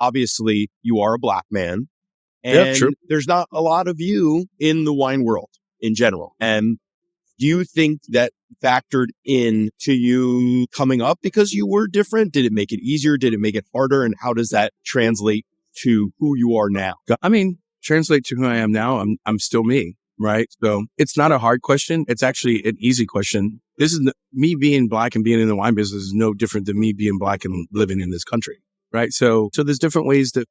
obviously you are a Black man, Yeah, and true. there's not a lot of you in the wine world in general. And do you think that factored in to you coming up because you were different? Did it make it easier? Did it make it harder? And how does that translate to who you are now? I mean, translate to who I am now. I'm still me, right? So it's not a hard question. It's actually an easy question. This is me being Black and being in the wine business is no different than me being Black and living in this country, right? So there's different ways that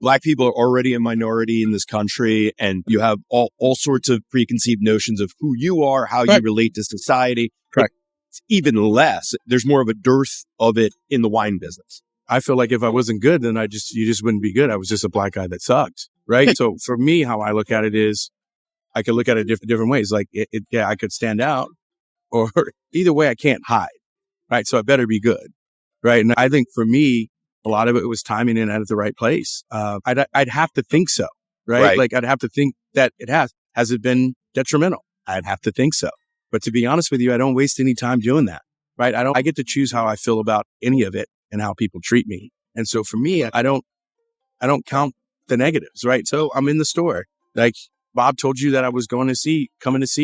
Black people are already a minority in this country, and you have all sorts of preconceived notions of who you are, how you relate to society. Correct. It's even less. There's more of a dearth of it in the wine business. I feel like if I wasn't good, then you just wouldn't be good. I was just a Black guy that sucked, right? So for me, how I look at it is I could look at it different ways. Like I could stand out, or either way, I can't hide, right? So I better be good, right? And I think for me, a lot of it was timing in at the right place. I'd have to think so, right? Like I'd have to think that has it been detrimental? I'd have to think so. But to be honest with you, I don't waste any time doing that, right? I get to choose how I feel about any of it and how people treat me. And so for me, I don't count the negatives, right? So I'm in the store. Like Bob told you that I was coming to see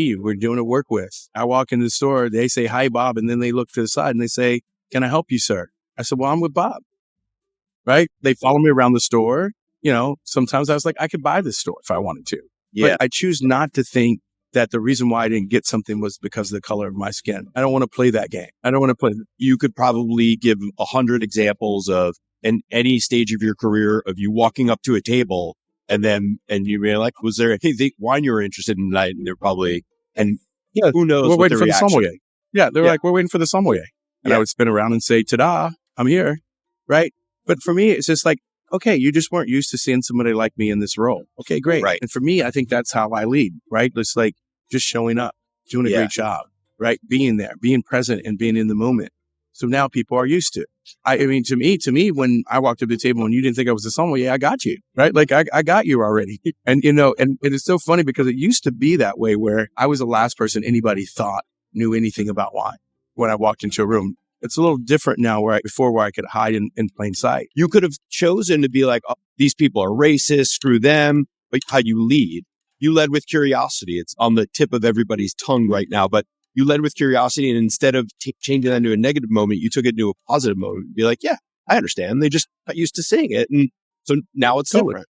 you. We're doing a work with. I walk in the store, they say, "Hi, Bob." And then they look to the side and they say, "Can I help you, sir?" I said, "Well, I'm with Bob." Right? They follow me around the store. You know, sometimes I was like, I could buy this store if I wanted to. Yeah. But I choose not to think that the reason why I didn't get something was because of the color of my skin. I don't want to play that game. I don't want to play. You could probably give 100 examples of in any stage of your career of you walking up to a table and you be like, was there anything wine you were interested in tonight? And they're probably, and yeah, who knows we're what waiting the for reaction. The sommelier. Yeah. They're like, we're waiting for the sommelier. And I would spin around and say, "Ta-da, I'm here." Right. But for me, it's just like, okay, you just weren't used to seeing somebody like me in this role. Okay, great. Right. And for me, I think that's how I lead, right? It's like just showing up, doing a great job, right? Being there, being present and being in the moment. So now people are used to it. I mean, to me, when I walked up to the table and you didn't think I was a sommelier, I got you, right? Like I got you already. And, you know, and it is so funny because it used to be that way where I was the last person anybody thought knew anything about wine when I walked into a room. It's a little different now where I could hide in plain sight. You could have chosen to be like, oh, these people are racist, screw them. But how you lead, you led with curiosity. It's on the tip of everybody's tongue right now, but you led with curiosity. And instead of changing that into a negative moment, you took it into a positive moment. Be like, yeah, I understand. They just got used to seeing it. And so now it's different.